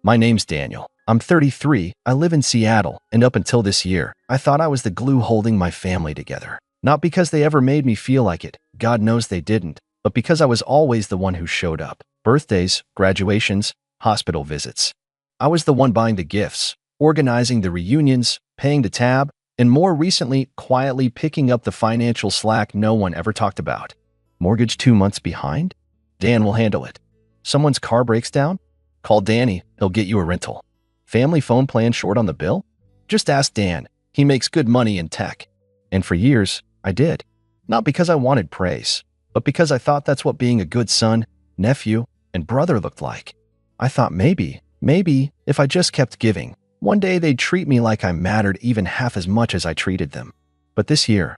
My name's Daniel. I'm 33, I live in Seattle, and up until this year, I thought I was the glue holding my family together. Not because they ever made me feel like it, God knows they didn't, but because I was always the one who showed up. Birthdays, graduations, hospital visits. I was the one buying the gifts, organizing the reunions, paying the tab, and more recently, quietly picking up the financial slack no one ever talked about. Mortgage 2 months behind? Dan will handle it. Someone's car breaks down? Call Danny, he'll get you a rental. Family phone plan short on the bill? Just ask Dan, he makes good money in tech. And for years, I did. Not because I wanted praise, but because I thought that's what being a good son, nephew, and brother looked like. I thought maybe, if I just kept giving, one day they'd treat me like I mattered even half as much as I treated them. But this year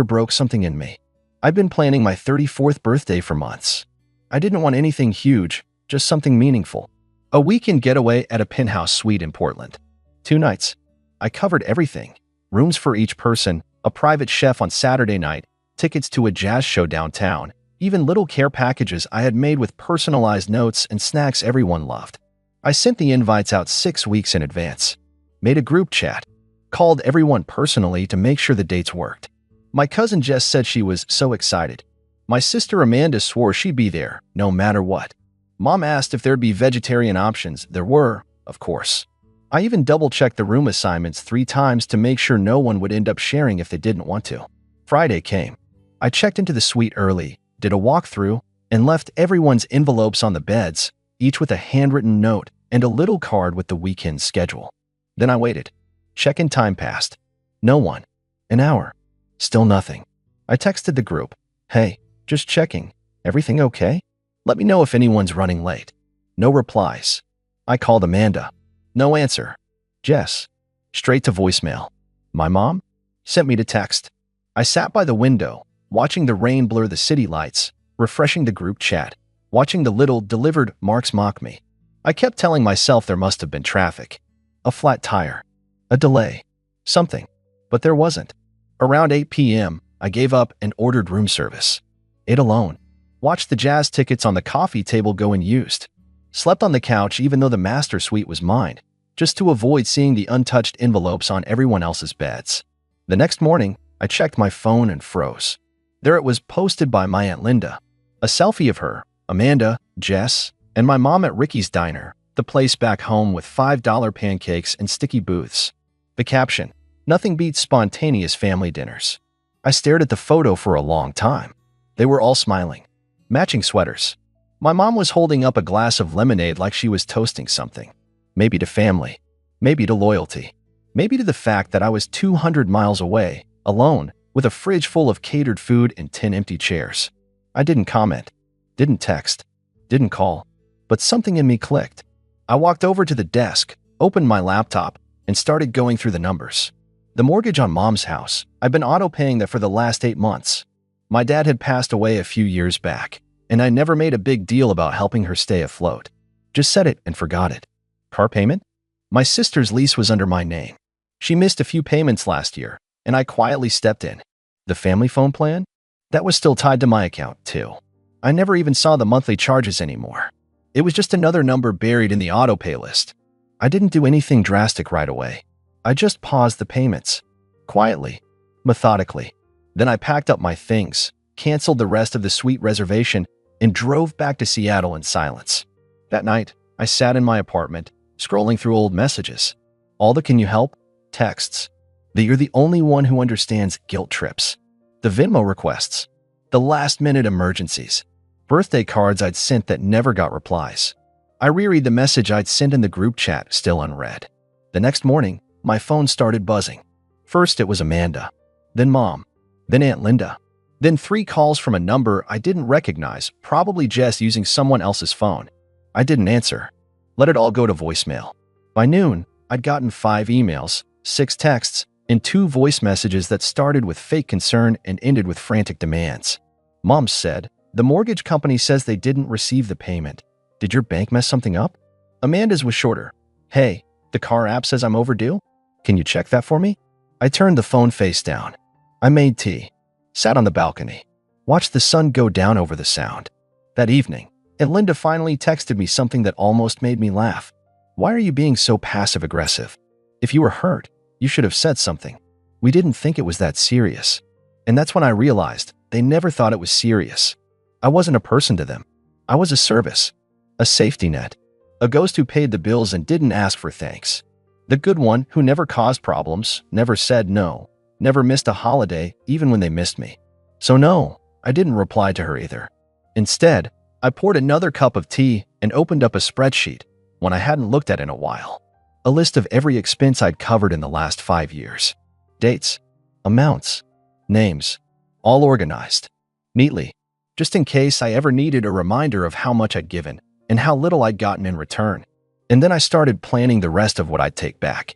broke something in me. I've been planning my 34th birthday for months. I didn't want anything huge, just something meaningful. A weekend getaway at a Penthouse suite in Portland. 2 nights. I covered everything. Rooms for each person, a private chef on Saturday night, tickets to a jazz show downtown, even little care packages I had made with personalized notes and snacks everyone loved. I sent the invites out 6 weeks in advance. Made a group chat. Called everyone personally to make sure the dates worked. My cousin Jess said she was so excited. My sister Amanda swore she'd be there, no matter what. Mom asked if there'd be vegetarian options. There were, of course. I even double-checked the room assignments 3 times to make sure no one would end up sharing if they didn't want to. Friday came. I checked into the suite early, did a walkthrough, and left everyone's envelopes on the beds, each with a handwritten note and a little card with the weekend schedule. Then I waited. Check-in time passed. No one. An hour. Still nothing. I texted the group. Hey, just checking. Everything okay? Let me know if anyone's running late. No replies. I called Amanda. No answer. Jess. Straight to voicemail. My mom? Sent me to text. I sat by the window, watching the rain blur the city lights, refreshing the group chat, watching the little delivered marks mock me. I kept telling myself there must have been traffic. A flat tire. A delay. Something. But there wasn't. Around 8 p.m., I gave up and ordered room service. Ate alone. Watched the jazz tickets on the coffee table go unused. Slept on the couch even though the master suite was mine, just to avoid seeing the untouched envelopes on everyone else's beds. The next morning, I checked my phone and froze. There it was, posted by my Aunt Linda. A selfie of her, Amanda, Jess, and my mom at Ricky's Diner, the place back home with $5 pancakes and sticky booths. The caption, "Nothing beats spontaneous family dinners." I stared at the photo for a long time. They were all smiling. Matching sweaters. My mom was holding up a glass of lemonade like she was toasting something. Maybe to family. Maybe to loyalty. Maybe to the fact that I was 200 miles away, alone, with a fridge full of catered food and 10 empty chairs. I didn't comment. Didn't text. Didn't call. But something in me clicked. I walked over to the desk, opened my laptop, and started going through the numbers. The mortgage on Mom's house. I've been auto-paying that for the last 8 months. My dad had passed away a few years back, and I never made a big deal about helping her stay afloat. Just said it and forgot it. Car payment? My sister's lease was under my name. She missed a few payments last year, and I quietly stepped in. The family phone plan? That was still tied to my account, too. I never even saw the monthly charges anymore. It was just another number buried in the auto-pay list. I didn't do anything drastic right away. I just paused the payments. Quietly. Methodically. Then I packed up my things, canceled the rest of the suite reservation, and drove back to Seattle in silence. That night, I sat in my apartment, scrolling through old messages. All the "can you help?" texts. The "you're the only one who understands" guilt trips. The Venmo requests. The last-minute emergencies. Birthday cards I'd sent that never got replies. I reread the message I'd sent in the group chat, still unread. The next morning, my phone started buzzing. First it was Amanda. Then Mom. Then Aunt Linda. Then 3 calls from a number I didn't recognize, probably Jess using someone else's phone. I didn't answer. Let it all go to voicemail. By noon, I'd gotten 5 emails, 6 texts, and 2 voice messages that started with fake concern and ended with frantic demands. Mom said, "The mortgage company says they didn't receive the payment. Did your bank mess something up?" Amanda's was shorter. "Hey, the car app says I'm overdue. Can you check that for me?" I turned the phone face down. I made tea, sat on the balcony, watched the sun go down over the sound. That evening, Aunt Linda finally texted me something that almost made me laugh. Why are you being so passive-aggressive? If you were hurt, you should have said something. We didn't think it was that serious. And that's when I realized they never thought it was serious. I wasn't a person to them. I was a service, a safety net, a ghost who paid the bills and didn't ask for thanks. The good one who never caused problems, never said no, never missed a holiday even when they missed me. So no, I didn't reply to her either. Instead, I poured another cup of tea and opened up a spreadsheet, one I hadn't looked at in a while. A list of every expense I'd covered in the last 5 years. Dates, amounts, names, all organized, neatly, just in case I ever needed a reminder of how much I'd given and how little I'd gotten in return. And then I started planning the rest of what I'd take back.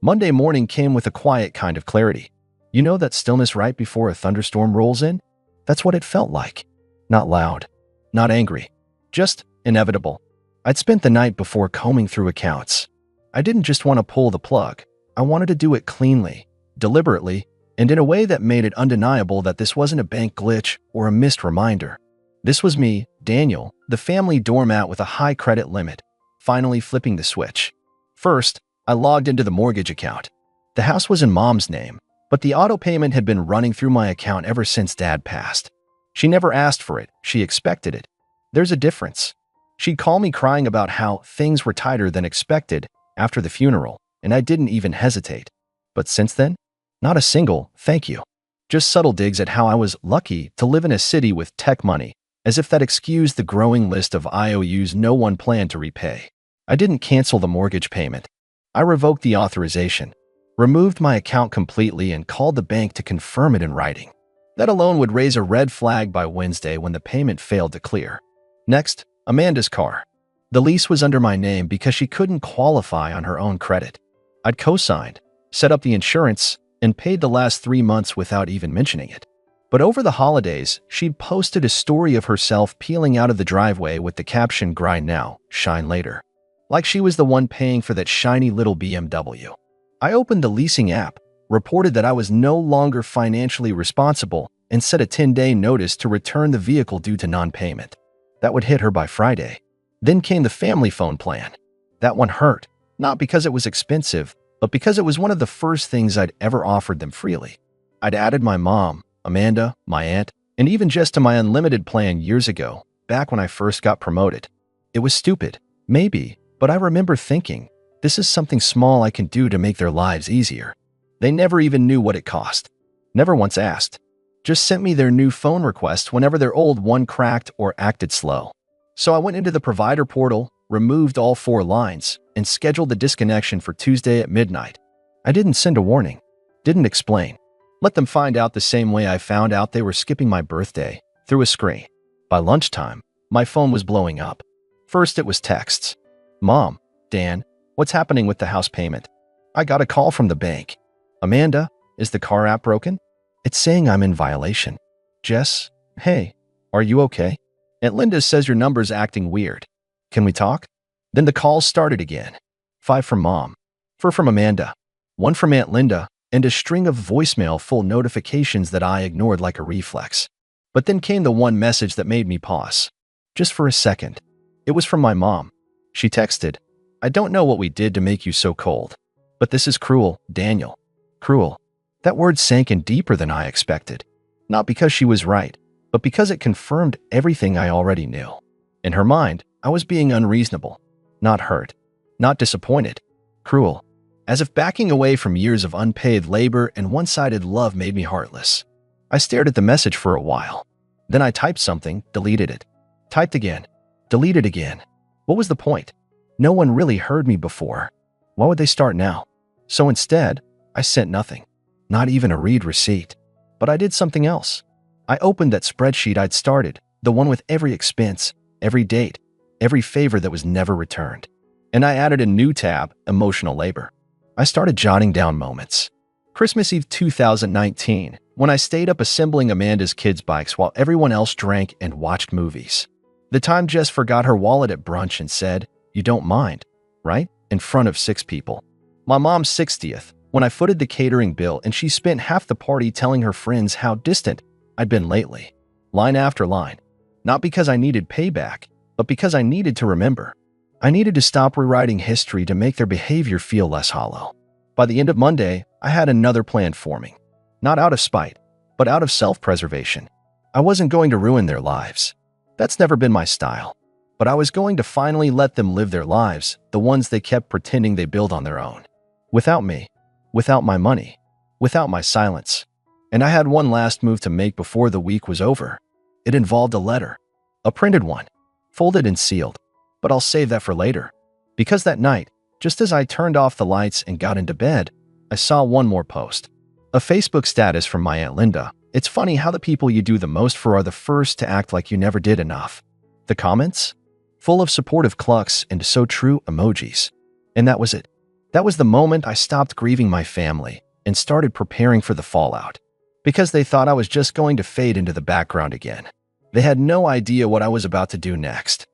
Monday morning came with a quiet kind of clarity. You know that stillness right before a thunderstorm rolls in? That's what it felt like. Not loud, not angry, just inevitable. I'd spent the night before combing through accounts. I didn't just want to pull the plug. I wanted to do it cleanly, deliberately, and in a way that made it undeniable that this wasn't a bank glitch or a missed reminder. This was me, Daniel, the family doormat with a high credit limit, finally flipping the switch. First, I logged into the mortgage account. The house was in Mom's name, but the auto payment had been running through my account ever since Dad passed. She never asked for it, she expected it. There's a difference. She'd call me crying about how things were tighter than expected after the funeral, and I didn't even hesitate. But since then, not a single thank you. Just subtle digs at how I was lucky to live in a city with tech money, as if that excused the growing list of IOUs no one planned to repay. I didn't cancel the mortgage payment. I revoked the authorization, removed my account completely, and called the bank to confirm it in writing. That alone would raise a red flag by Wednesday when the payment failed to clear. Next, Amanda's car. The lease was under my name because she couldn't qualify on her own credit. I'd co-signed, set up the insurance, and paid the last 3 months without even mentioning it. But over the holidays, she'd posted a story of herself peeling out of the driveway with the caption, "Grind now, shine later." Like she was the one paying for that shiny little BMW. I opened the leasing app, reported that I was no longer financially responsible, and set a 10-day notice to return the vehicle due to non-payment. That would hit her by Friday. Then came the family phone plan. That one hurt, not because it was expensive, but because it was one of the first things I'd ever offered them freely. I'd added my mom, Amanda, my aunt, and even Jess to my unlimited plan years ago, back when I first got promoted. It was stupid, maybe, but I remember thinking, this is something small I can do to make their lives easier. They never even knew what it cost. Never once asked. Just sent me their new phone request whenever their old one cracked or acted slow. So I went into the provider portal, removed all 4 lines, and scheduled the disconnection for Tuesday at midnight. I didn't send a warning, didn't explain. Let them find out the same way I found out they were skipping my birthday, through a screen. By lunchtime, my phone was blowing up. First it was texts. "Mom, Dan, what's happening with the house payment?" I got a call from the bank. "Amanda, is the car app broken? It's saying I'm in violation." "Jess, hey, are you okay? Aunt Linda says your number's acting weird. Can we talk?" Then the calls started again. 5 from Mom, 4 from Amanda, 1 from Aunt Linda, and a string of voicemail full notifications that I ignored like a reflex. But then came the one message that made me pause. Just for a second. It was from my mom. She texted, "I don't know what we did to make you so cold, but this is cruel, Daniel. Cruel." That word sank in deeper than I expected. Not because she was right, but because it confirmed everything I already knew. In her mind, I was being unreasonable. Not hurt. Not disappointed. Cruel. As if backing away from years of unpaid labor and one-sided love made me heartless. I stared at the message for a while. Then I typed something, deleted it. Typed again. Deleted again. What was the point? No one really heard me before. Why would they start now? So instead, I sent nothing. Not even a read receipt. But I did something else. I opened that spreadsheet I'd started, the one with every expense, every date, every favor that was never returned. And I added a new tab, emotional labor. I started jotting down moments. Christmas Eve 2019, when I stayed up assembling Amanda's kids' bikes while everyone else drank and watched movies. The time Jess forgot her wallet at brunch and said, "You don't mind, right?" in front of 6 people. My mom's 60th, when I footed the catering bill and she spent half the party telling her friends how distant I'd been lately. Line after line. Not because I needed payback, but because I needed to remember. I needed to stop rewriting history to make their behavior feel less hollow. By the end of Monday, I had another plan forming. Not out of spite, but out of self-preservation. I wasn't going to ruin their lives. That's never been my style. But I was going to finally let them live their lives, the ones they kept pretending they built on their own. Without me, without my money, without my silence. And I had one last move to make before the week was over. It involved a letter. A printed one. Folded and sealed. But I'll save that for later. Because that night, just as I turned off the lights and got into bed, I saw one more post. A Facebook status from my Aunt Linda. It's funny how the people you do the most for are the first to act like you never did enough. The comments? Full of supportive clucks and so true emojis. And that was it. That was the moment I stopped grieving my family and started preparing for the fallout. Because they thought I was just going to fade into the background again. They had no idea what I was about to do next.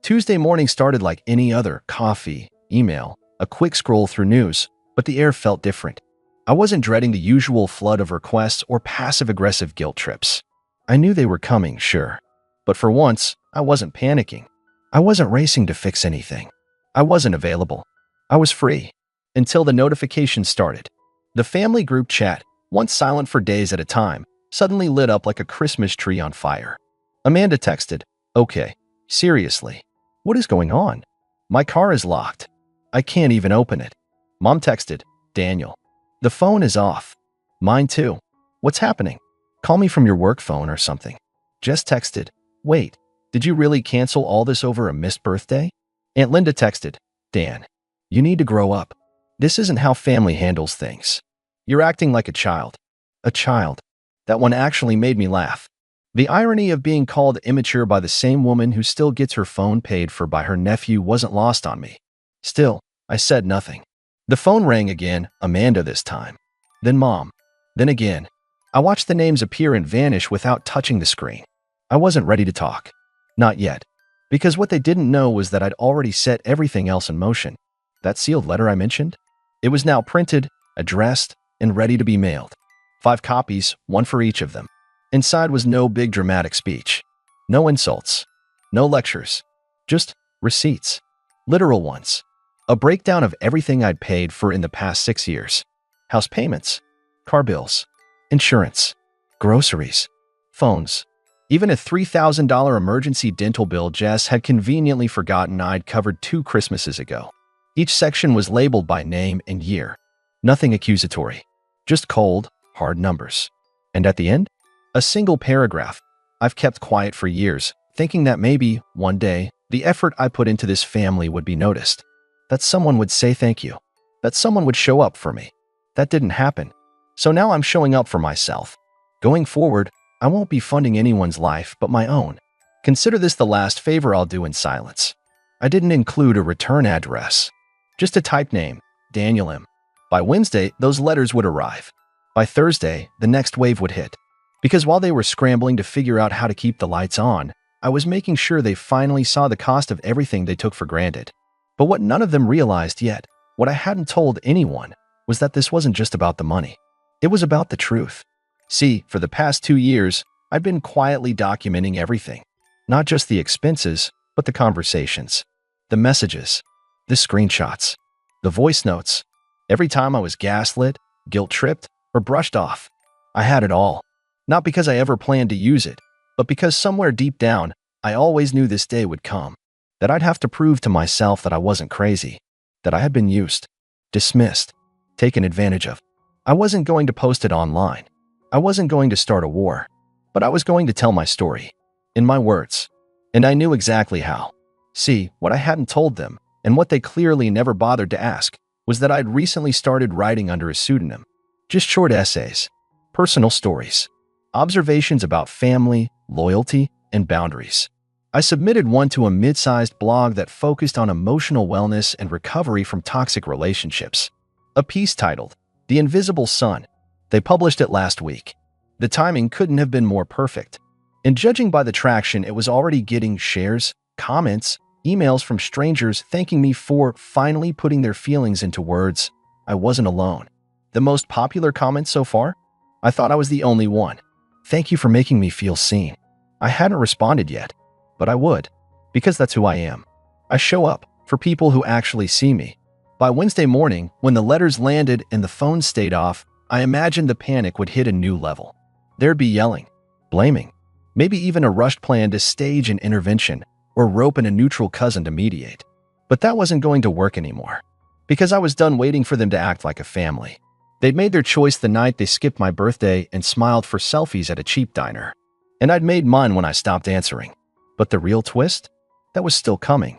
Tuesday morning started like any other: coffee, email, a quick scroll through news, but the air felt different. I wasn't dreading the usual flood of requests or passive-aggressive guilt trips. I knew they were coming, sure. But for once, I wasn't panicking. I wasn't racing to fix anything. I wasn't available. I was free. Until the notifications started. The family group chat, once silent for days at a time, suddenly lit up like a Christmas tree on fire. Amanda texted, "Okay, seriously, what is going on? My car is locked. I can't even open it." Mom texted, "Daniel, the phone is off." "Mine too. What's happening? Call me from your work phone or something." Jess texted, "Wait, did you really cancel all this over a missed birthday?" Aunt Linda texted, "Dan, you need to grow up. This isn't how family handles things. You're acting like a child." A child. That one actually made me laugh. The irony of being called immature by the same woman who still gets her phone paid for by her nephew wasn't lost on me. Still, I said nothing. The phone rang again, Amanda this time. Then Mom. Then again. I watched the names appear and vanish without touching the screen. I wasn't ready to talk. Not yet. Because what they didn't know was that I'd already set everything else in motion. That sealed letter I mentioned? It was now printed, addressed, and ready to be mailed. 5 copies, one for each of them. Inside was no big dramatic speech. No insults. No lectures. Just receipts. Literal ones. A breakdown of everything I'd paid for in the past 6 years. House payments. Car bills. Insurance. Groceries. Phones. Even a $3,000 emergency dental bill Jess had conveniently forgotten I'd covered 2 Christmases ago. Each section was labeled by name and year. Nothing accusatory. Just cold, hard numbers. And at the end? A single paragraph. I've kept quiet for years, thinking that maybe, one day, the effort I put into this family would be noticed. That someone would say thank you. That someone would show up for me. That didn't happen. So now I'm showing up for myself. Going forward, I won't be funding anyone's life but my own. Consider this the last favor I'll do in silence. I didn't include a return address. Just a type name, Daniel M. By Wednesday, those letters would arrive. By Thursday, the next wave would hit. Because while they were scrambling to figure out how to keep the lights on, I was making sure they finally saw the cost of everything they took for granted. But what none of them realized yet, what I hadn't told anyone, was that this wasn't just about the money. It was about the truth. See, for the past 2 years, I'd been quietly documenting everything. Not just the expenses, but the conversations, the messages, the screenshots, the voice notes. Every time I was gaslit, guilt-tripped, or brushed off, I had it all. Not because I ever planned to use it, but because somewhere deep down, I always knew this day would come. That I'd have to prove to myself that I wasn't crazy. That I had been used, dismissed, taken advantage of. I wasn't going to post it online. I wasn't going to start a war. But I was going to tell my story. In my words. And I knew exactly how. See, what I hadn't told them, and what they clearly never bothered to ask, was that I'd recently started writing under a pseudonym. Just short essays. Personal stories. Observations about family, loyalty, and boundaries. I submitted one to a mid-sized blog that focused on emotional wellness and recovery from toxic relationships. A piece titled, "The Invisible Sun." They published it last week. The timing couldn't have been more perfect. And judging by the traction, it was already getting shares, comments, emails from strangers thanking me for finally putting their feelings into words. I wasn't alone. The most popular comment so far? I thought I was the only one. "Thank you for making me feel seen." I hadn't responded yet, but I would, because that's who I am. I show up, for people who actually see me. By Wednesday morning, when the letters landed and the phone stayed off, I imagined the panic would hit a new level. There'd be yelling, blaming, maybe even a rushed plan to stage an intervention or rope in a neutral cousin to mediate. But that wasn't going to work anymore, because I was done waiting for them to act like a family. They'd made their choice the night they skipped my birthday and smiled for selfies at a cheap diner. And I'd made mine when I stopped answering. But the real twist? That was still coming.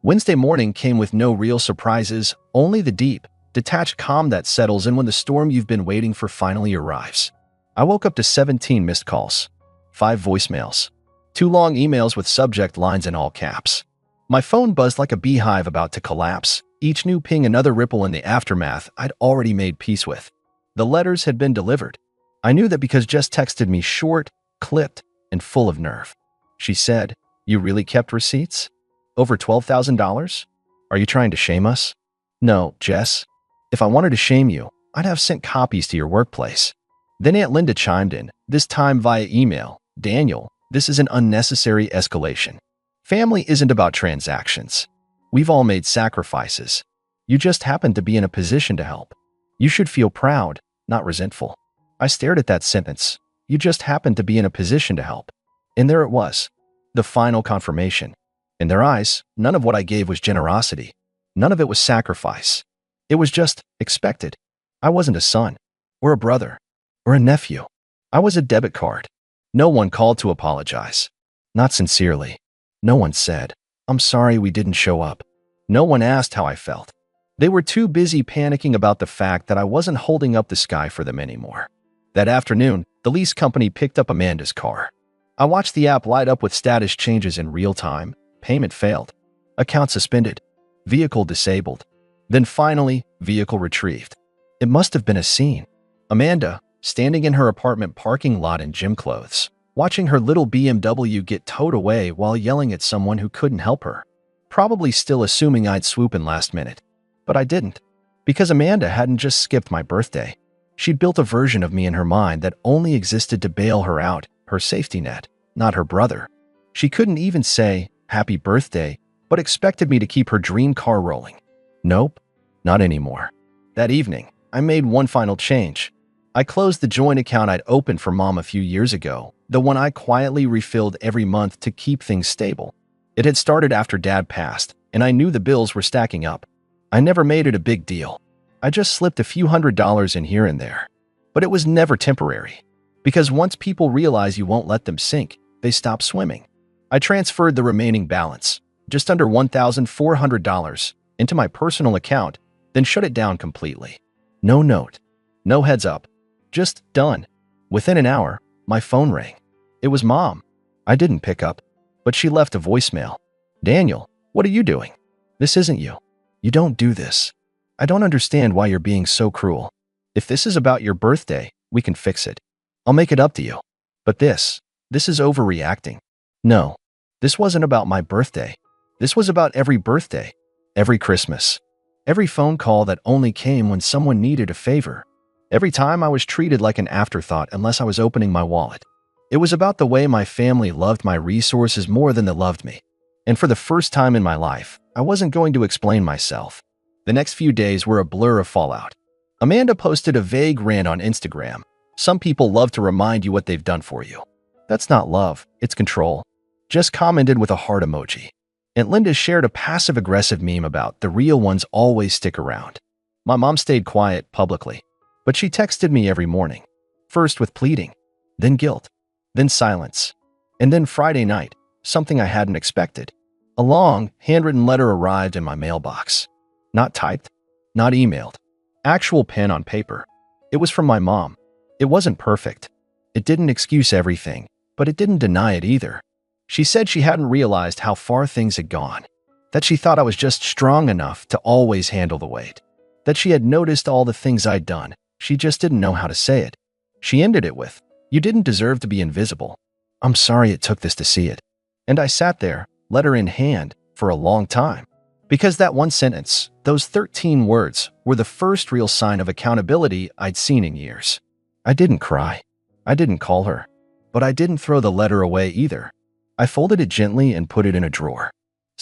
Wednesday morning came with no real surprises, only the deep, detached calm that settles in when the storm you've been waiting for finally arrives. I woke up to 17 missed calls, 5 voicemails, 2 long emails with subject lines in all caps. My phone buzzed like a beehive about to collapse, each new ping another ripple in the aftermath I'd already made peace with. The letters had been delivered. I knew that because Jess texted me short, clipped, and full of nerve. She said, "You really kept receipts? Over $12,000? Are you trying to shame us?" "No, Jess. If I wanted to shame you, I'd have sent copies to your workplace." Then Aunt Linda chimed in, this time via email. "Daniel, this is an unnecessary escalation. Family isn't about transactions. We've all made sacrifices. You just happened to be in a position to help. You should feel proud, not resentful." I stared at that sentence. You just happened to be in a position to help. And there it was, the final confirmation. In their eyes, none of what I gave was generosity. None of it was sacrifice. It was just expected. I wasn't a son, or a brother, or a nephew. I was a debit card. No one called to apologize. Not sincerely. No one said, "I'm sorry we didn't show up." No one asked how I felt. They were too busy panicking about the fact that I wasn't holding up the sky for them anymore. That afternoon, the lease company picked up Amanda's car. I watched the app light up with status changes in real time. Payment failed. Account suspended. Vehicle disabled. Then finally, vehicle retrieved. It must have been a scene. Amanda, standing in her apartment parking lot in gym clothes, watching her little BMW get towed away while yelling at someone who couldn't help her. Probably still assuming I'd swoop in last minute. But I didn't. Because Amanda hadn't just skipped my birthday. She'd built a version of me in her mind that only existed to bail her out, her safety net, not her brother. She couldn't even say, "Happy birthday," but expected me to keep her dream car rolling. Nope, not anymore. That evening, I made one final change. I closed the joint account I'd opened for Mom a few years ago, the one I quietly refilled every month to keep things stable. It had started after Dad passed, and I knew the bills were stacking up. I never made it a big deal. I just slipped a few $100s in here and there. But it was never temporary. Because once people realize you won't let them sink, they stop swimming. I transferred the remaining balance, just under $1,400, into my personal account, then shut it down completely. No note. No heads up. Just done. Within an hour, my phone rang. It was Mom. I didn't pick up, but she left a voicemail. "Daniel, what are you doing? This isn't you. You don't do this. I don't understand why you're being so cruel. If this is about your birthday, we can fix it. I'll make it up to you. But this is overreacting. No, this wasn't about my birthday. This was about every birthday, every Christmas, every phone call that only came when someone needed a favor. Every time I was treated like an afterthought unless I was opening my wallet. It was about the way my family loved my resources more than they loved me. And for the first time in my life, I wasn't going to explain myself. The next few days were a blur of fallout. Amanda posted a vague rant on Instagram. Some people love to remind you what they've done for you. That's not love, it's control. Jess commented with a heart emoji. Aunt Linda shared a passive-aggressive meme about the real ones always stick around. My mom stayed quiet publicly, but she texted me every morning. First with pleading, then guilt, then silence. And then Friday night, something I hadn't expected. A long, handwritten letter arrived in my mailbox. Not typed, not emailed. Actual pen on paper. It was from my mom. It wasn't perfect. It didn't excuse everything, but it didn't deny it either. She said she hadn't realized how far things had gone. That she thought I was just strong enough to always handle the weight. That she had noticed all the things I'd done. She just didn't know how to say it. She ended it with, "You didn't deserve to be invisible. I'm sorry it took this to see it." And I sat there, letter in hand, for a long time. Because that one sentence, those 13 words, were the first real sign of accountability I'd seen in years. I didn't cry. I didn't call her. But I didn't throw the letter away either. I folded it gently and put it in a drawer.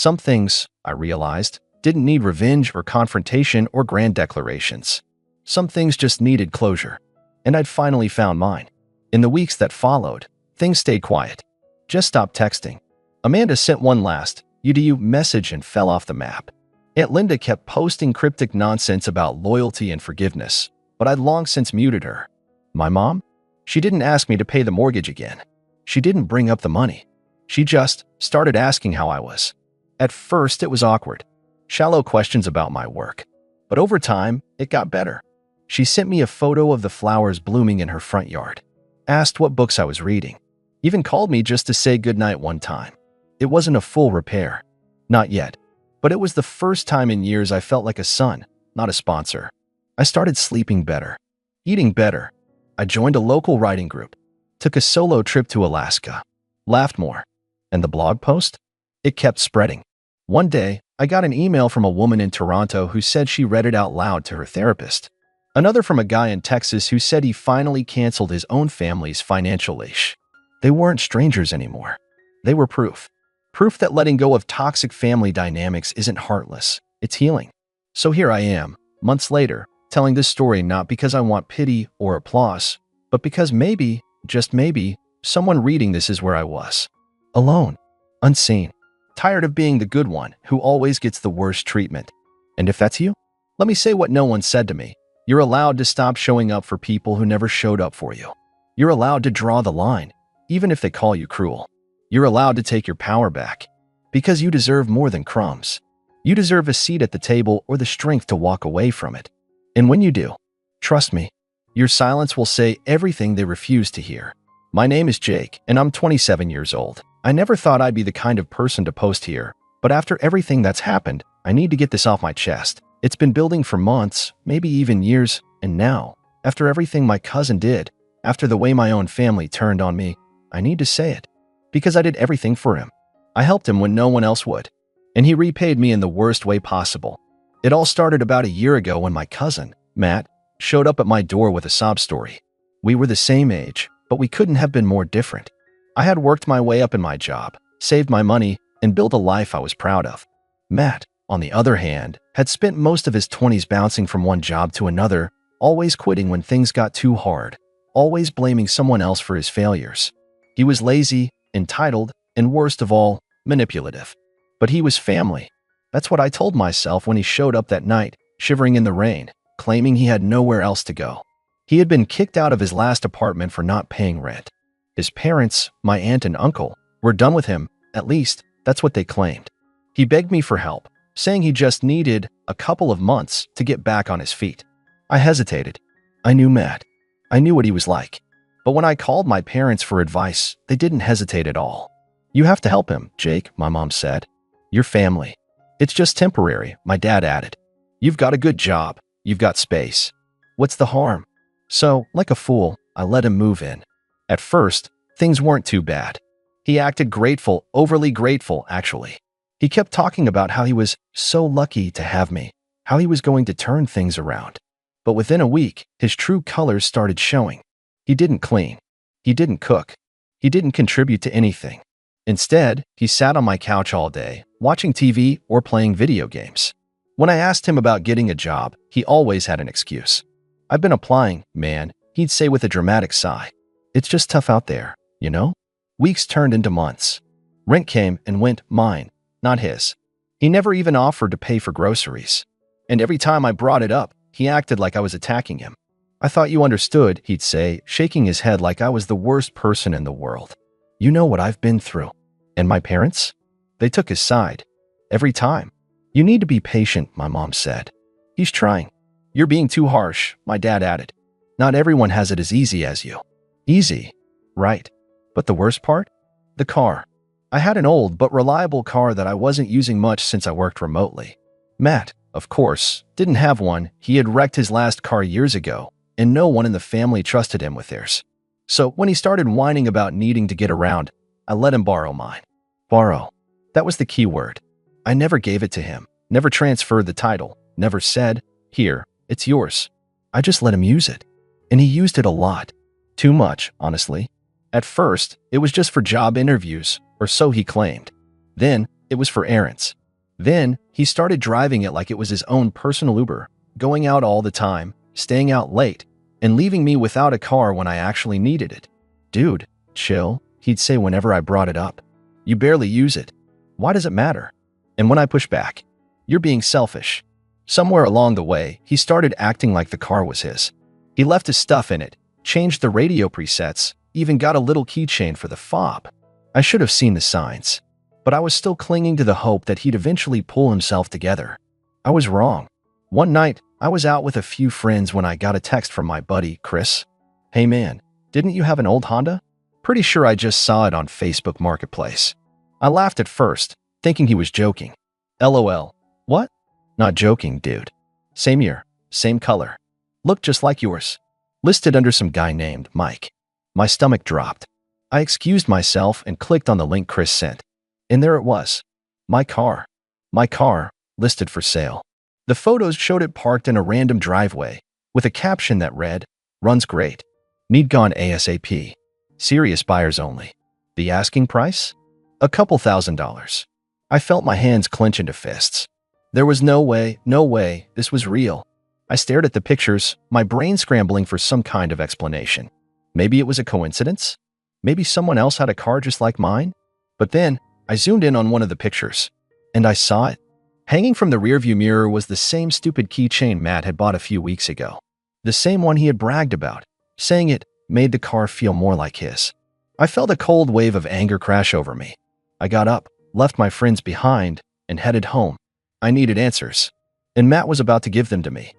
Some things, I realized, didn't need revenge or confrontation or grand declarations. Some things just needed closure. And I'd finally found mine. In the weeks that followed, things stayed quiet. Just stopped texting. Amanda sent one last "you message and fell off the map. Aunt Linda kept posting cryptic nonsense about loyalty and forgiveness, but I'd long since muted her. My mom? She didn't ask me to pay the mortgage again. She didn't bring up the money. She just started asking how I was. At first, it was awkward. Shallow questions about my work. But over time, it got better. She sent me a photo of the flowers blooming in her front yard. Asked what books I was reading. Even called me just to say goodnight one time. It wasn't a full repair. Not yet. But it was the first time in years I felt like a son, not a sponsor. I started sleeping better. Eating better. I joined a local writing group. Took a solo trip to Alaska. Laughed more. And the blog post? It kept spreading. One day, I got an email from a woman in Toronto who said she read it out loud to her therapist. Another from a guy in Texas who said he finally canceled his own family's financial leash. They weren't strangers anymore. They were proof. Proof that letting go of toxic family dynamics isn't heartless. It's healing. So here I am, months later, telling this story not because I want pity or applause, but because maybe, just maybe, someone reading this is where I was. Alone. Unseen. Tired of being the good one who always gets the worst treatment. And if that's you, let me say what no one said to me. You're allowed to stop showing up for people who never showed up for you. You're allowed to draw the line, even if they call you cruel. You're allowed to take your power back. Because you deserve more than crumbs. You deserve a seat at the table or the strength to walk away from it. And when you do, trust me, your silence will say everything they refuse to hear. My name is Jake, and I'm 27 years old. I never thought I'd be the kind of person to post here, but after everything that's happened, I need to get this off my chest. It's been building for months, maybe even years, and now, after everything my cousin did, after the way my own family turned on me, I need to say it. Because I did everything for him. I helped him when no one else would. And he repaid me in the worst way possible. It all started about a year ago when my cousin, Matt, showed up at my door with a sob story. We were the same age, but we couldn't have been more different. I had worked my way up in my job, saved my money, and built a life I was proud of. Matt, on the other hand, had spent most of his 20s bouncing from one job to another, always quitting when things got too hard, always blaming someone else for his failures. He was lazy, entitled, and worst of all, manipulative. But he was family. That's what I told myself when he showed up that night, shivering in the rain, claiming he had nowhere else to go. He had been kicked out of his last apartment for not paying rent. His parents, my aunt and uncle, were done with him, at least that's what they claimed. He begged me for help, saying he just needed a couple of months to get back on his feet. I hesitated. I knew Matt. I knew what he was like. But when I called my parents for advice, they didn't hesitate at all. You have to help him, Jake, my mom said. You're family. It's just temporary, my dad added. You've got a good job. You've got space. What's the harm? So, like a fool, I let him move in. At first, things weren't too bad. He acted grateful, overly grateful, actually. He kept talking about how he was so lucky to have me, how he was going to turn things around. But within a week, his true colors started showing. He didn't clean. He didn't cook. He didn't contribute to anything. Instead, he sat on my couch all day, watching TV or playing video games. When I asked him about getting a job, he always had an excuse. I've been applying, man, he'd say with a dramatic sigh. It's just tough out there, you know? Weeks turned into months. Rent came and went, mine, not his. He never even offered to pay for groceries. And every time I brought it up, he acted like I was attacking him. I thought you understood, he'd say, shaking his head like I was the worst person in the world. You know what I've been through. And my parents? They took his side. Every time. You need to be patient, my mom said. He's trying. You're being too harsh, my dad added. Not everyone has it as easy as you. Easy. Right. But the worst part? The car. I had an old but reliable car that I wasn't using much since I worked remotely. Matt, of course, didn't have one. He had wrecked his last car years ago, and no one in the family trusted him with theirs. So when he started whining about needing to get around, I let him borrow mine. Borrow. That was the key word. I never gave it to him, never transferred the title, never said, here, it's yours. I just let him use it. And he used it a lot. Too much, honestly. At first, it was just for job interviews, or so he claimed. Then, It was for errands. Then, he started driving it like it was his own personal Uber, going out all the time, staying out late, and leaving me without a car when I actually needed it. Dude, chill, he'd say whenever I brought it up. You barely use it. Why does it matter? And when I push back, you're being selfish. Somewhere along the way, he started acting like the car was his. He left his stuff in it, changed the radio presets, even got a little keychain for the fob. I should have seen the signs, but I was still clinging to the hope that he'd eventually pull himself together. I was wrong. One night, I was out with a few friends when I got a text from my buddy, Chris. Hey man, didn't you have an old Honda? Pretty sure I just saw it on Facebook Marketplace. I laughed at first, thinking he was joking. LOL. What? Not joking, dude. Same year, same color. Looked just like yours. Listed under some guy named Mike. My stomach dropped. I excused myself and clicked on the link Chris sent. And there it was. My car. My car, listed for sale. The photos showed it parked in a random driveway, with a caption that read, "Runs great. Need gone ASAP. Serious buyers only." The asking price? A couple $1,000s. I felt my hands clench into fists. There was no way, this was real. I stared at the pictures, my brain scrambling for some kind of explanation. Maybe it was a coincidence? Maybe someone else had a car just like mine? But then, I zoomed in on one of the pictures, and I saw it. Hanging from the rearview mirror was the same stupid keychain Matt had bought a few weeks ago. The same one he had bragged about, saying it made the car feel more like his. I felt a cold wave of anger crash over me. I got up, left my friends behind, and headed home. I needed answers, and Matt was about to give them to me.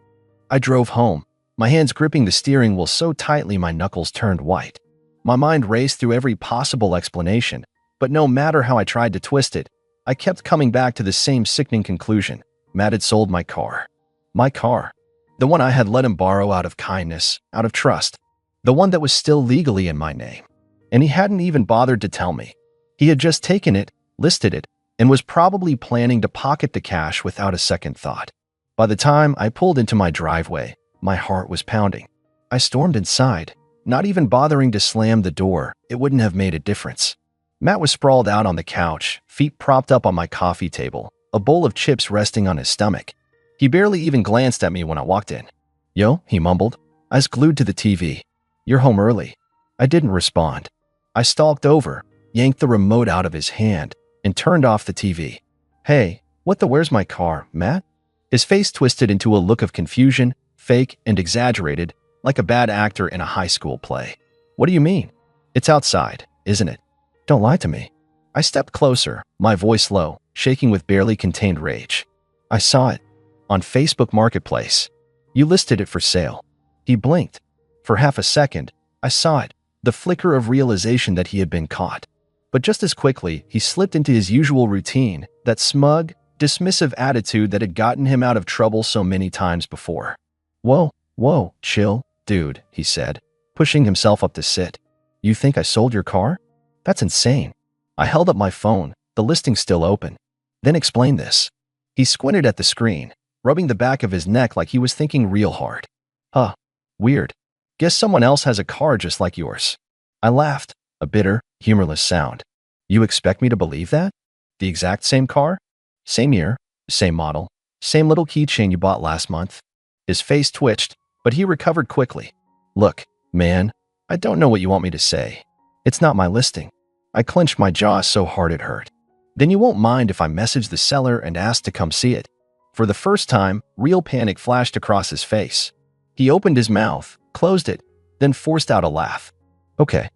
I drove home, my hands gripping the steering wheel so tightly my knuckles turned white. My mind raced through every possible explanation, but no matter how I tried to twist it, I kept coming back to the same sickening conclusion. Matt had sold my car. My car. The one I had let him borrow out of kindness, out of trust. The one that was still legally in my name. And he hadn't even bothered to tell me. He had just taken it, listed it, and was probably planning to pocket the cash without a second thought. By the time I pulled into my driveway, my heart was pounding. I stormed inside, not even bothering to slam the door. It wouldn't have made a difference. Matt was sprawled out on the couch, feet propped up on my coffee table, a bowl of chips resting on his stomach. He barely even glanced at me when I walked in. "Yo," he mumbled. I was glued to the TV. "You're home early." I didn't respond. I stalked over, yanked the remote out of his hand, and turned off the TV. "Hey, where's my car, Matt?" His face twisted into a look of confusion, fake and exaggerated, like a bad actor in a high school play. "What do you mean? It's outside, isn't it? Don't lie to me." I stepped closer, my voice low, shaking with barely contained rage. "I saw it. On Facebook Marketplace. You listed it for sale." He blinked. For half a second, I saw it, the flicker of realization that he had been caught. But just as quickly, he slipped into his usual routine, that smug, dismissive attitude that had gotten him out of trouble so many times before. Whoa, chill, dude," he said, pushing himself up to sit. "You think I sold your car? That's insane." I held up my phone, the listing still open. "Then explain this." He squinted at the screen, rubbing the back of his neck like he was thinking real hard. "Huh, weird. Guess someone else has a car just like yours." I laughed, a bitter, humorless sound. "You expect me to believe that? The exact same car? Same year, same model, same little keychain you bought last month?" His face twitched, but he recovered quickly. "Look, man, I don't know what you want me to say. It's not my listing." I clenched my jaw so hard it hurt. "Then you won't mind if I message the seller and ask to come see it?" For the first time, real panic flashed across his face. He opened his mouth, closed it, then forced out a laugh. Okay,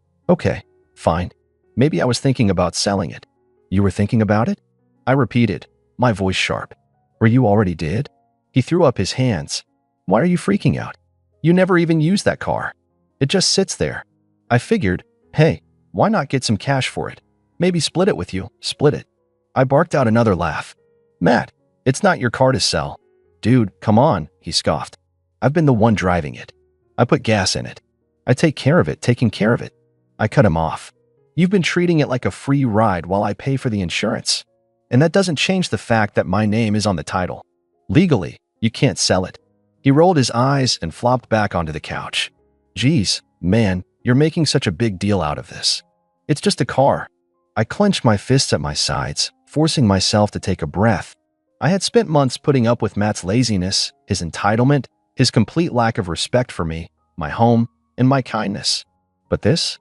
fine. Maybe I was thinking about selling it." "You were thinking about it?" I repeated, my voice sharp. "Or you already did?" He threw up his hands. "Why are you freaking out? You never even used that car. It just sits there." I figured, hey, why not get some cash for it? Maybe split it with you, split it. I barked out another laugh. "Matt, it's not your car to sell." "Dude, come on," he scoffed. "I've been the one driving it. I put gas in it. I take care of it, taking care of it." I cut him off. "You've been treating it like a free ride while I pay for the insurance. And that doesn't change the fact that my name is on the title. Legally, you can't sell it." He rolled his eyes and flopped back onto the couch. "Geez, man, you're making such a big deal out of this. It's just a car." I clenched my fists at my sides, forcing myself to take a breath. I had spent months putting up with Matt's laziness, his entitlement, his complete lack of respect for me, my home, and my kindness. But this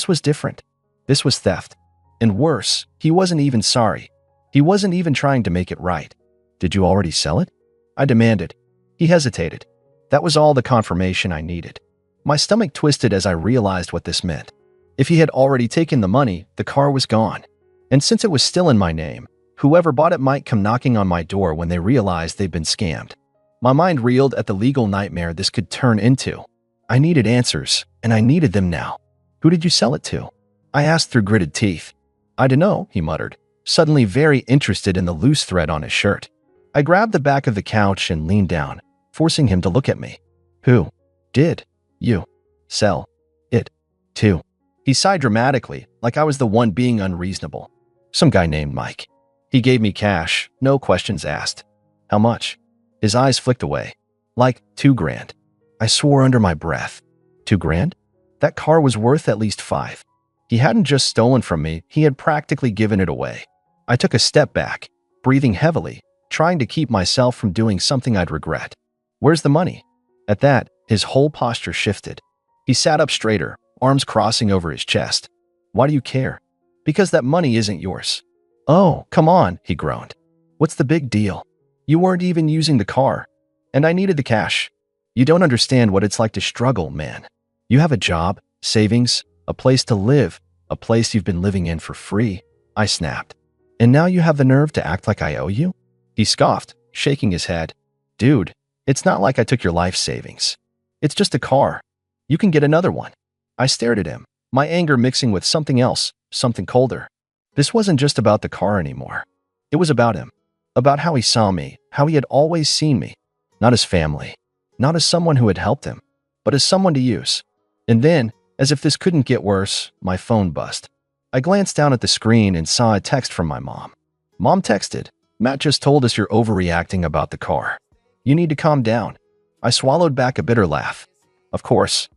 was different. This was theft. And worse, he wasn't even sorry. He wasn't even trying to make it right. Did you already sell it? I demanded. He hesitated. That was all the confirmation I needed. My stomach twisted as I realized what this meant. If he had already taken the money, the car was gone. And since it was still in my name, whoever bought it might come knocking on my door when they realized they'd been scammed. My mind reeled at the legal nightmare this could turn into. I needed answers, and I needed them now. Who did you sell it to? I asked through gritted teeth. I dunno, he muttered, suddenly very interested in the loose thread on his shirt. I grabbed the back of the couch and leaned down, forcing him to look at me. Who did you sell it to? He sighed dramatically, like I was the one being unreasonable. Some guy named Mike. He gave me cash, no questions asked. How much? His eyes flicked away. Like $2,000. I swore under my breath. $2,000? That car was worth at least $5,000. He hadn't just stolen from me, he had practically given it away. I took a step back, breathing heavily, trying to keep myself from doing something I'd regret. Where's the money? At that, his whole posture shifted. He sat up straighter, arms crossing over his chest. Why do you care? Because that money isn't yours. Oh, come on, he groaned. What's the big deal? You weren't even using the car. And I needed the cash. You don't understand what it's like to struggle, man. You have a job, savings, a place to live, a place you've been living in for free. I snapped. And now you have the nerve to act like I owe you? He scoffed, shaking his head. Dude, it's not like I took your life savings. It's just a car. You can get another one. I stared at him, my anger mixing with something else, something colder. This wasn't just about the car anymore. It was about him. About how he saw me, how he had always seen me. Not as family, not as someone who had helped him, but as someone to use. And then, as if this couldn't get worse, my phone buzzed. I glanced down at the screen and saw a text from my mom. Mom texted, Matt just told us you're overreacting about the car. You need to calm down. I swallowed back a bitter laugh. Of course,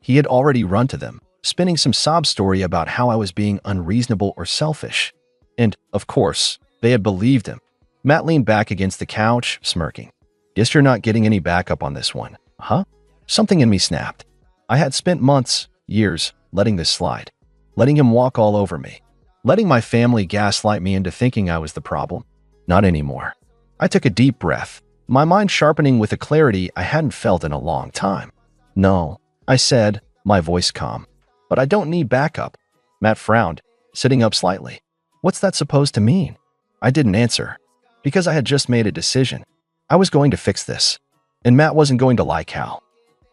he had already run to them, spinning some sob story about how I was being unreasonable or selfish. And, of course, they had believed him. Matt leaned back against the couch, smirking. Guess you're not getting any backup on this one, huh? Something in me snapped. I had spent months, years, letting this slide. Letting him walk all over me. Letting my family gaslight me into thinking I was the problem. Not anymore. I took a deep breath, my mind sharpening with a clarity I hadn't felt in a long time. No, I said, my voice calm. But I don't need backup. Matt frowned, sitting up slightly. What's that supposed to mean? I didn't answer. Because I had just made a decision. I was going to fix this. And Matt wasn't going to like how.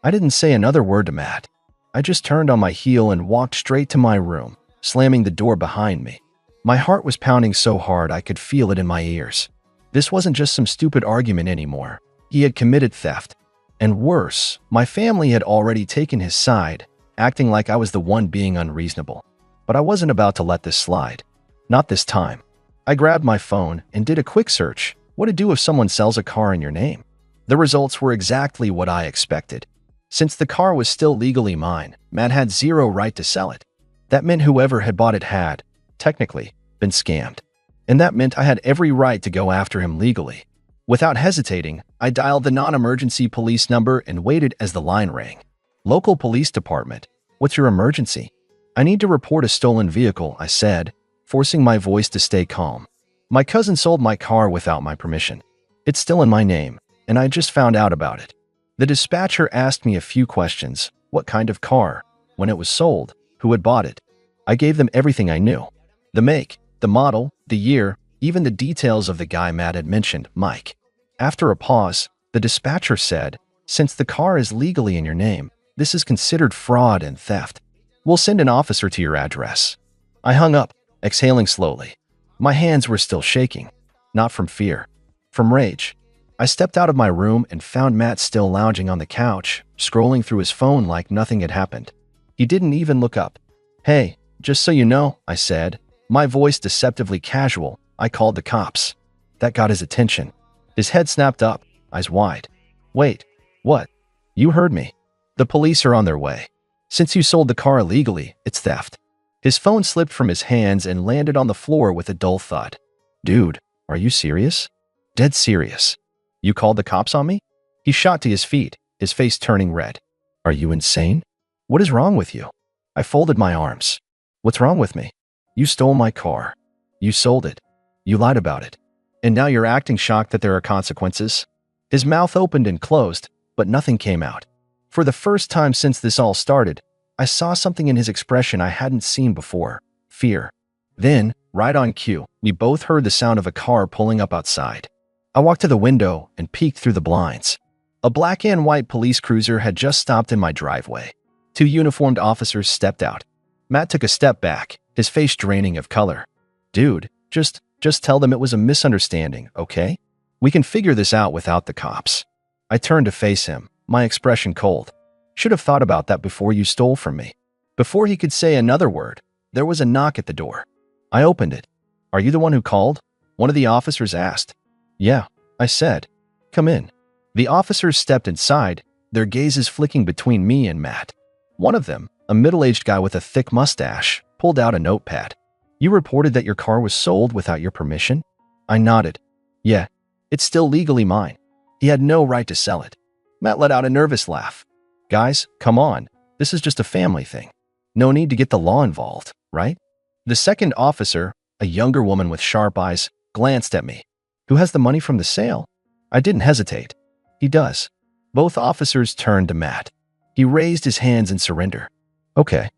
I didn't say another word to Matt. I just turned on my heel and walked straight to my room, slamming the door behind me. My heart was pounding so hard I could feel it in my ears. This wasn't just some stupid argument anymore. He had committed theft. And worse, my family had already taken his side, acting like I was the one being unreasonable. But I wasn't about to let this slide. Not this time. I grabbed my phone and did a quick search. What to do if someone sells a car in your name? The results were exactly what I expected. Since the car was still legally mine, Matt had zero right to sell it. That meant whoever had bought it had, technically, been scammed. And that meant I had every right to go after him legally. Without hesitating, I dialed the non-emergency police number and waited as the line rang. Local police department. What's your emergency? I need to report a stolen vehicle, I said, forcing my voice to stay calm. My cousin sold my car without my permission. It's still in my name, and I just found out about it. The dispatcher asked me a few questions. What kind of car? When it was sold? Who had bought it? I gave them everything I knew. The make, the model, the year, even the details of the guy Matt had mentioned, Mike. After a pause, the dispatcher said, since the car is legally in your name, this is considered fraud and theft. We'll send an officer to your address. I hung up, exhaling slowly. My hands were still shaking. Not from fear. From rage. I stepped out of my room and found Matt still lounging on the couch, scrolling through his phone like nothing had happened. He didn't even look up. Hey, just so you know, I said, my voice deceptively casual. I called the cops. That got his attention. His head snapped up, eyes wide. Wait, what? You heard me. The police are on their way. Since you sold the car illegally, it's theft. His phone slipped from his hands and landed on the floor with a dull thud. Dude, are you serious? Dead serious. You called the cops on me? He shot to his feet, his face turning red. Are you insane? What is wrong with you? I folded my arms. What's wrong with me? You stole my car. You sold it. You lied about it. And now you're acting shocked that there are consequences? His mouth opened and closed, but nothing came out. For the first time since this all started, I saw something in his expression I hadn't seen before. Fear. Then, right on cue, we both heard the sound of a car pulling up outside. I walked to the window and peeked through the blinds. A black and white police cruiser had just stopped in my driveway. Two uniformed officers stepped out. Matt took a step back, his face draining of color. Dude, just tell them it was a misunderstanding, okay? We can figure this out without the cops. I turned to face him, my expression cold. Should have thought about that before you stole from me. Before he could say another word, there was a knock at the door. I opened it. Are you the one who called? One of the officers asked. Yeah, I said. Come in. The officers stepped inside, their gazes flicking between me and Matt. One of them, a middle-aged guy with a thick mustache, pulled out a notepad. You reported that your car was sold without your permission? I nodded. Yeah, it's still legally mine. He had no right to sell it. Matt let out a nervous laugh. Guys, come on. This is just a family thing. No need to get the law involved, right? The second officer, a younger woman with sharp eyes, glanced at me. Who has the money from the sale? I didn't hesitate. He does. Both officers turned to Matt. He raised his hands in surrender. Okay.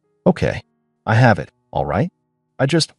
I have it, all right?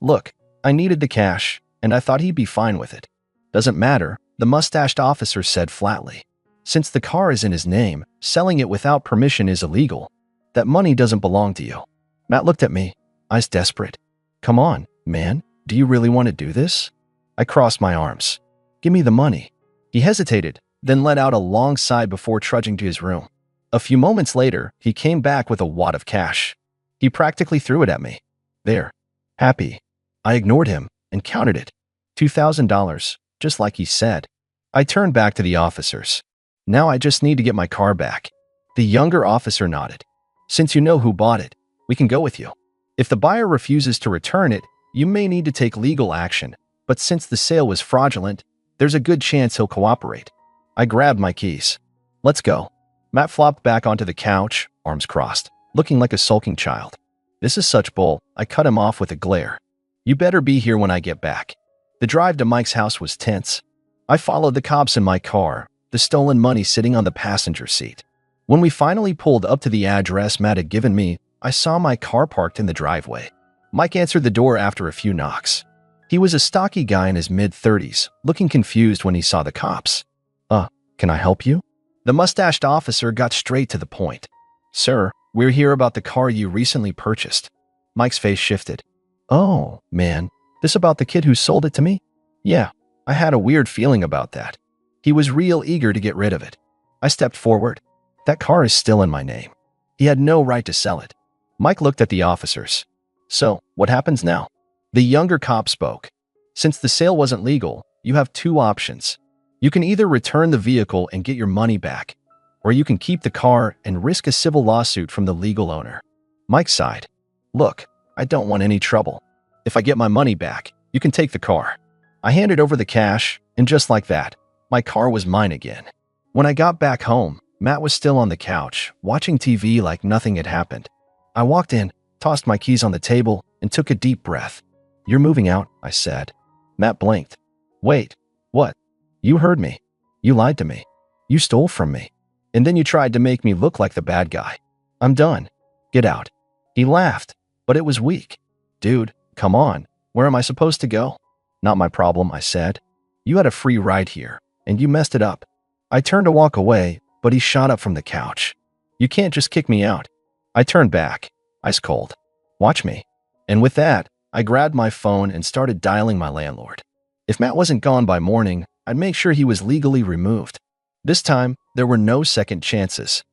Look, I needed the cash, and I thought he'd be fine with it. Doesn't matter, the mustached officer said flatly. Since the car is in his name, selling it without permission is illegal. That money doesn't belong to you. Matt looked at me, eyes desperate. Come on, man, do you really want to do this? I crossed my arms. Give me the money. He hesitated, then let out a long sigh before trudging to his room. A few moments later, he came back with a wad of cash. He practically threw it at me. There. Happy. I ignored him and counted it. $2,000, just like he said. I turned back to the officers. Now I just need to get my car back. The younger officer nodded. Since you know who bought it, we can go with you. If the buyer refuses to return it, you may need to take legal action, but since the sale was fraudulent, there's a good chance he'll cooperate. I grabbed my keys. Let's go. Matt flopped back onto the couch, arms crossed, looking like a sulking child. This is such bull, I cut him off with a glare. You better be here when I get back. The drive to Mike's house was tense. I followed the cops in my car, the stolen money sitting on the passenger seat. When we finally pulled up to the address Matt had given me, I saw my car parked in the driveway. Mike answered the door after a few knocks. He was a stocky guy in his mid-30s, looking confused when he saw the cops. Can I help you? The mustached officer got straight to the point. Sir, we're here about the car you recently purchased. Mike's face shifted. Oh, man, this about the kid who sold it to me? Yeah, I had a weird feeling about that. He was real eager to get rid of it. I stepped forward. That car is still in my name. He had no right to sell it. Mike looked at the officers. So, what happens now? The younger cop spoke. Since the sale wasn't legal, you have two options. You can either return the vehicle and get your money back, or you can keep the car and risk a civil lawsuit from the legal owner. Mike sighed. Look, I don't want any trouble. If I get my money back, you can take the car. I handed over the cash, and just like that, my car was mine again. When I got back home, Matt was still on the couch, watching TV like nothing had happened. I walked in, tossed my keys on the table, and took a deep breath. You're moving out, I said. Matt blinked. Wait, what? You heard me. You lied to me. You stole from me. And then you tried to make me look like the bad guy. I'm done. Get out. He laughed, but it was weak. Dude, come on. Where am I supposed to go? Not my problem, I said. You had a free ride here, and you messed it up. I turned to walk away, but he shot up from the couch. You can't just kick me out. I turned back, ice cold. Watch me. And with that, I grabbed my phone and started dialing my landlord. If Matt wasn't gone by morning, I'd make sure he was legally removed. This time, there were no second chances.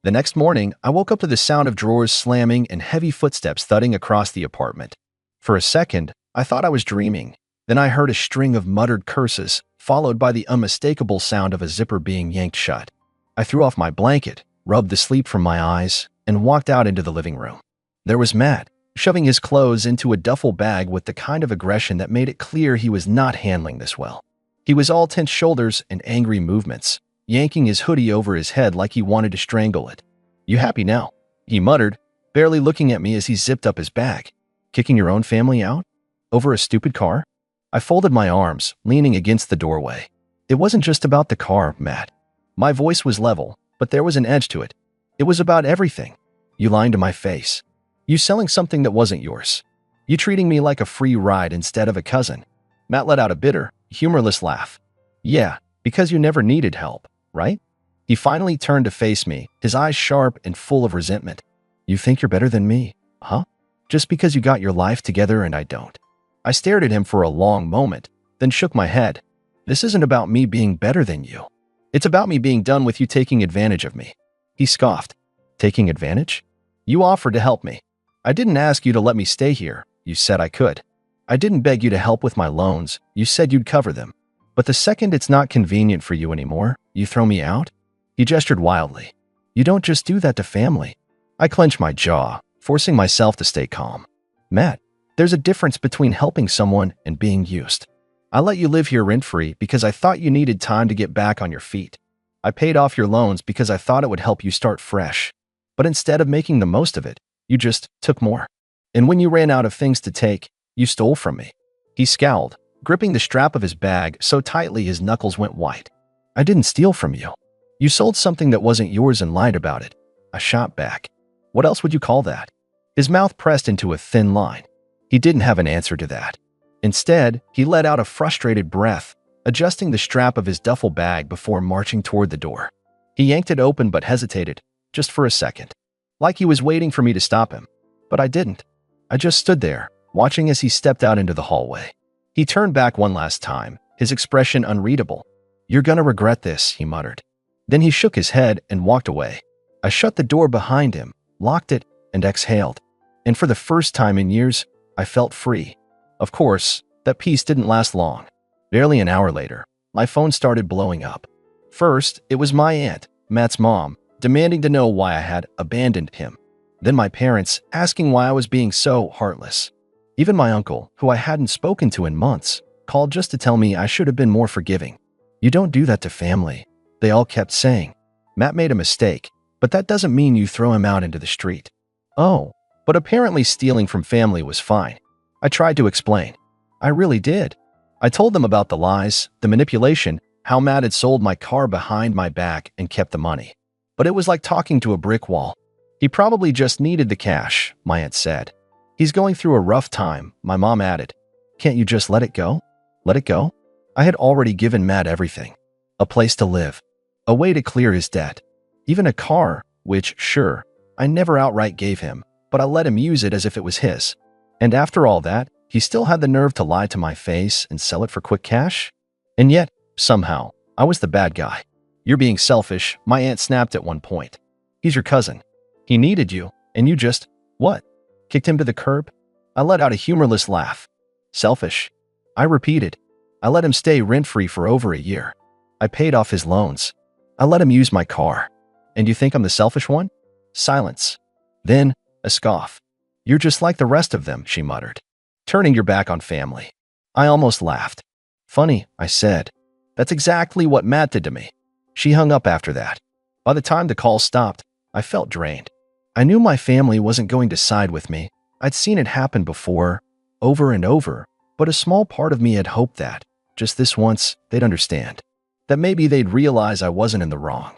The next morning, I woke up to the sound of drawers slamming and heavy footsteps thudding across the apartment. For a second, I thought I was dreaming. Then I heard a string of muttered curses, followed by the unmistakable sound of a zipper being yanked shut. I threw off my blanket, rubbed the sleep from my eyes, and walked out into the living room. There was Matt, shoving his clothes into a duffel bag with the kind of aggression that made it clear he was not handling this well. He was all tense shoulders and angry movements, yanking his hoodie over his head like he wanted to strangle it. "You happy now?" he muttered, barely looking at me as he zipped up his bag. "Kicking your own family out? Over a stupid car?" I folded my arms, leaning against the doorway. "It wasn't just about the car, Matt." My voice was level, but there was an edge to it. "It was about everything. You lying to my face. You selling something that wasn't yours. You treating me like a free ride instead of a cousin." Matt let out a bitter, humorless laugh. "Yeah, because you never needed help, right?" He finally turned to face me, his eyes sharp and full of resentment. "You think you're better than me, huh? Just because you got your life together and I don't." I stared at him for a long moment, then shook my head. "This isn't about me being better than you. It's about me being done with you taking advantage of me." He scoffed. "Taking advantage? You offered to help me. I didn't ask you to let me stay here. You said I could. I didn't beg you to help with my loans. You said you'd cover them. But the second it's not convenient for you anymore, you throw me out?" He gestured wildly. "You don't just do that to family." I clenched my jaw, forcing myself to stay calm. "Matt, there's a difference between helping someone and being used. I let you live here rent-free because I thought you needed time to get back on your feet. I paid off your loans because I thought it would help you start fresh. But instead of making the most of it, you just took more. And when you ran out of things to take, you stole from me." He scowled, gripping the strap of his bag so tightly his knuckles went white. "I didn't steal from you. You sold something that wasn't yours and lied about it." I shot back. "What else would you call that?" His mouth pressed into a thin line. He didn't have an answer to that. Instead, he let out a frustrated breath, adjusting the strap of his duffel bag before marching toward the door. He yanked it open but hesitated, just for a second, like he was waiting for me to stop him. But I didn't. I just stood there, watching as he stepped out into the hallway. He turned back one last time, his expression unreadable. "You're gonna regret this," he muttered. Then he shook his head and walked away. I shut the door behind him, locked it, and exhaled. And for the first time in years, I felt free. Of course, that peace didn't last long. Barely an hour later, my phone started blowing up. First, it was my aunt, Matt's mom, demanding to know why I had abandoned him. Then my parents, asking why I was being so heartless. Even my uncle, who I hadn't spoken to in months, called just to tell me I should have been more forgiving. "You don't do that to family," they all kept saying. "Matt made a mistake, but that doesn't mean you throw him out into the street." Oh, but apparently stealing from family was fine. I tried to explain. I really did. I told them about the lies, the manipulation, how Matt had sold my car behind my back and kept the money. But it was like talking to a brick wall. "He probably just needed the cash," my aunt said. "He's going through a rough time," my mom added. "Can't you just let it go?" Let it go? I had already given Matt everything. A place to live. A way to clear his debt. Even a car, which, sure, I never outright gave him, but I let him use it as if it was his. And after all that, he still had the nerve to lie to my face and sell it for quick cash? And yet, somehow, I was the bad guy. "You're being selfish," my aunt snapped at one point. "He's your cousin. He needed you, and you just, what? Kicked him to the curb?" I let out a humorless laugh. "Selfish?" I repeated. "I let him stay rent-free for over a year. I paid off his loans. I let him use my car. And you think I'm the selfish one?" Silence. Then, a scoff. "You're just like the rest of them," she muttered. "Turning your back on family." I almost laughed. "Funny," I said. "That's exactly what Matt did to me." She hung up after that. By the time the call stopped, I felt drained. I knew my family wasn't going to side with me. I'd seen it happen before, over and over, but a small part of me had hoped that, just this once, they'd understand. That maybe they'd realize I wasn't in the wrong.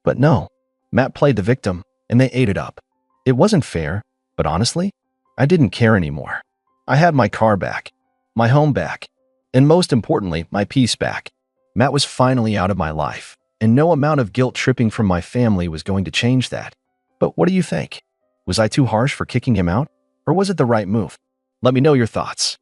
But no, Matt played the victim, and they ate it up. It wasn't fair, but honestly, I didn't care anymore. I had my car back, my home back, and most importantly, my peace back. Matt was finally out of my life, and no amount of guilt tripping from my family was going to change that. But what do you think? Was I too harsh for kicking him out, or was it the right move? Let me know your thoughts.